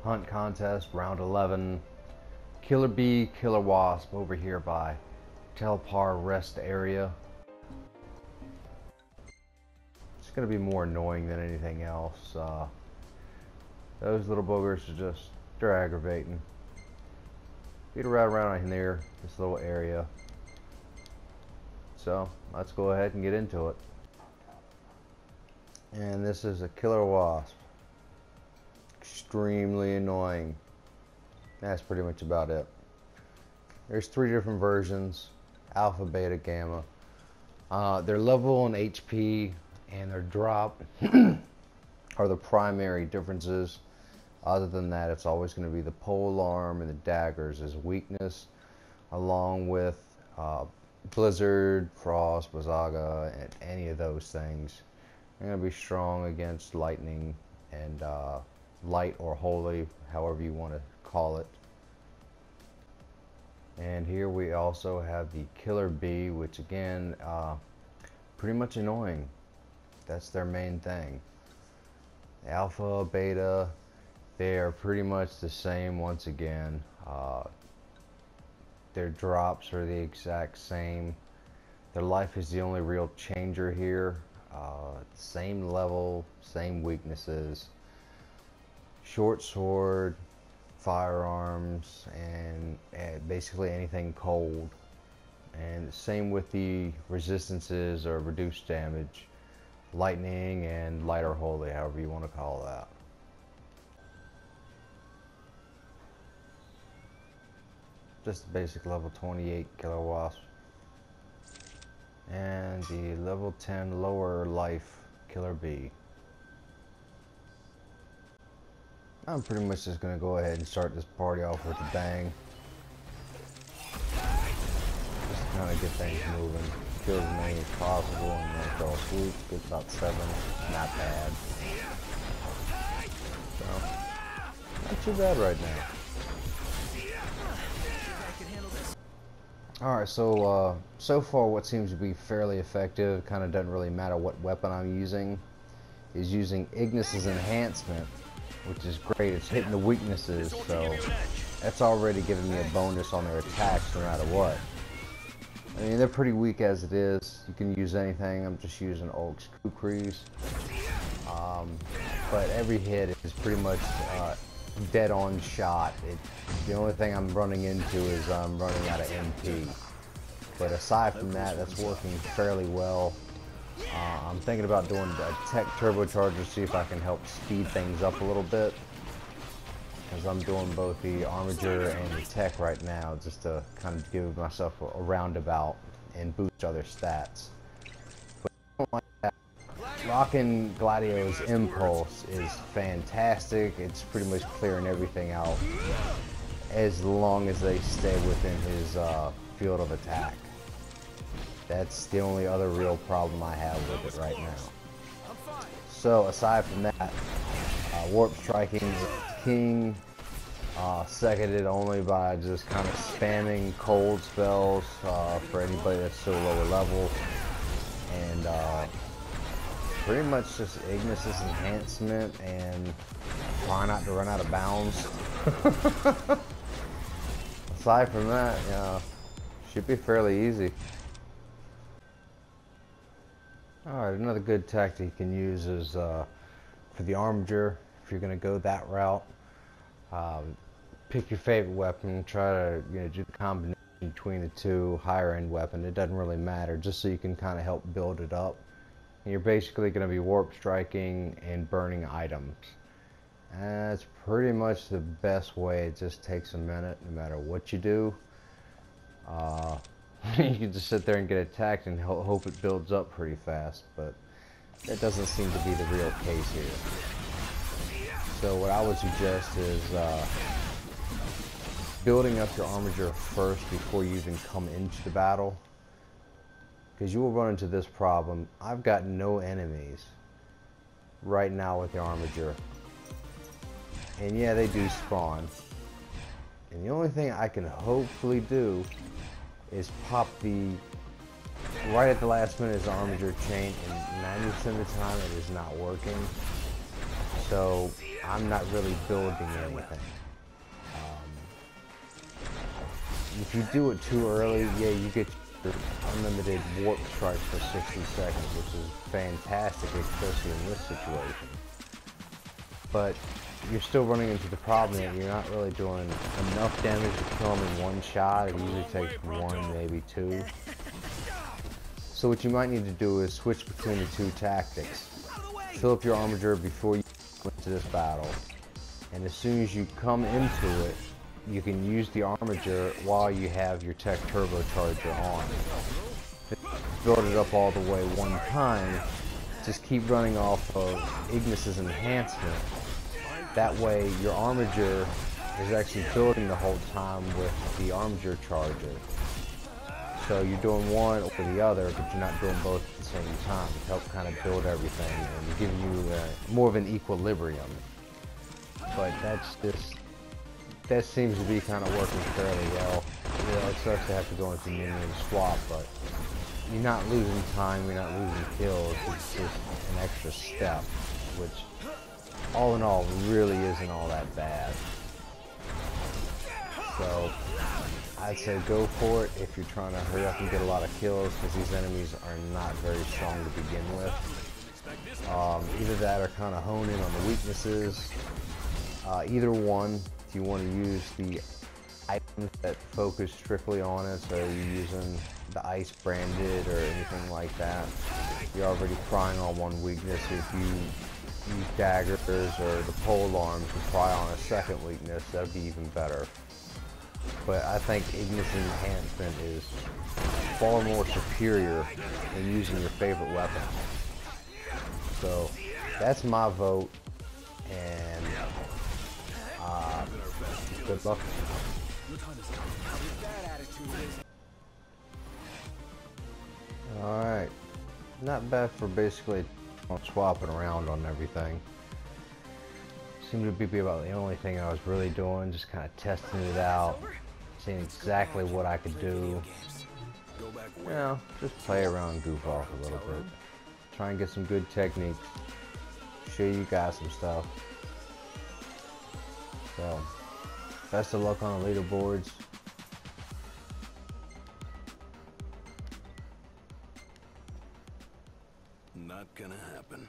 Hunt contest, round 11. Killer Bee, Killer Wasp over here by Telpar Rest area. It's going to be more annoying than anything else. Those little boogers are just, they're aggravating. Beat around in there, this little area. So let's go ahead and get into it. And this is a Killer Wasp. Extremely annoying. That's pretty much about it. There's 3 different versions: Alpha, Beta, Gamma. Their level and HP and their drop are the primary differences. Other than that, it's always going to be the Polearm and the Daggers as weakness, along with Blizzard, Frost, Bazaga, and any of those things. They're going to be strong against lightning and light or holy, however you want to call it. And here we also have the Killer Bee, which again, pretty much annoying. That's their main thing. Alpha, Beta, they are pretty much the same once again. Their drops are the exact same. Their life is the only real changer here. Same level, same weaknesses. Short sword, firearms, and basically anything cold. And same with the resistances or reduced damage. Lightning and light or holy, however you want to call that. Just the basic level 28 Killer Wasp. And the level 10 lower life Killer Bee. I'm pretty much just going to go ahead and start this party off with a bang. Just to kind of get things moving. Kill as many as possible and then throw a swoop. Get about 7. Not bad. So, not too bad right now. Alright, so far what seems to be fairly effective, kind of doesn't really matter what weapon I'm using, is using Ignis's enhancement, which is great. It's hitting the weaknesses, so that's already giving me a bonus on their attacks no matter what. I mean, they're pretty weak as it is. You can use anything. I'm just using Ulk's Kukris. But every hit is pretty much dead on shot. The only thing I'm running into is I'm running out of MP. But aside from that, that's working fairly well. I'm thinking about doing a tech turbocharger, see if I can help speed things up a little bit. Because I'm doing both the armature and the tech right now, just to kind of give myself a roundabout and boost other stats. But I don't like that. Rockin' Gladio's Impulse is fantastic. It's pretty much clearing everything out as long as they stay within his field of attack. That's the only other real problem I have with it right now. So aside from that, Warp Striking is king, seconded only by just kind of spamming cold spells for anybody that's still lower level, and pretty much just Ignis's enhancement and try not to run out of bounds. Aside from that, should be fairly easy. Alright, another good tactic you can use is for the armature. If you're going to go that route, pick your favorite weapon, try to do the combination between the two, higher end weapon. It doesn't really matter, just so you can kind of help build it up. And you're basically going to be warp striking and burning items. And that's pretty much the best way. It just takes a minute no matter what you do. You can just sit there and get attacked and hope it builds up pretty fast, but that doesn't seem to be the real case here. So what I would suggest is building up your armature first before you even come into the battle, because you will run into this problem. I've got no enemies right now with the armature, and yeah, they do spawn, and the only thing I can hopefully do is pop right at the last minute is the armature chain, and 90% of the time it is not working. so I'm not really building anything. If you do it too early, yeah, you get your unlimited warp strikes for 60 seconds, which is fantastic, especially in this situation. But you're still running into the problem that you're not really doing enough damage to kill them in one shot. It usually takes one, maybe two. So what you might need to do is switch between the two tactics. Fill up your armature before you go into this battle, and as soon as you come into it, you can use the armature while you have your tech turbocharger on. Build it up all the way one time, just keep running off of Ignis's enhancement. That way your armature is actually building the whole time with the armature charger. So you're doing one or the other, but you're not doing both at the same time to help kind of build everything and give you more of an equilibrium. But that seems to be kind of working fairly well. You know, it starts to have to go into minion swap, but you're not losing time, you're not losing kills, it's just an extra step, which all in all really isn't all that bad. So I'd say go for it if you're trying to hurry up and get a lot of kills, because these enemies are not very strong to begin with. Either that or kind of hone in on the weaknesses. Either one, if you want to use the items that focus strictly on it, so you're using the ice branded or anything like that, you're already frying on one weakness. If you use Daggers or the Polearms to fry on a second weakness, that'd be even better. But I think Ignis enhancement is far more superior than using your favorite weapon. So that's my vote, and good luck. Alright, not bad for basically swapping around on everything. Seemed to be about the only thing I was really doing, just kind of testing it out, seeing exactly what I could do. You know, just play around and goof off a little bit. Try and get some good techniques. Show you guys some stuff. So, best of luck on the leaderboards. Not gonna happen.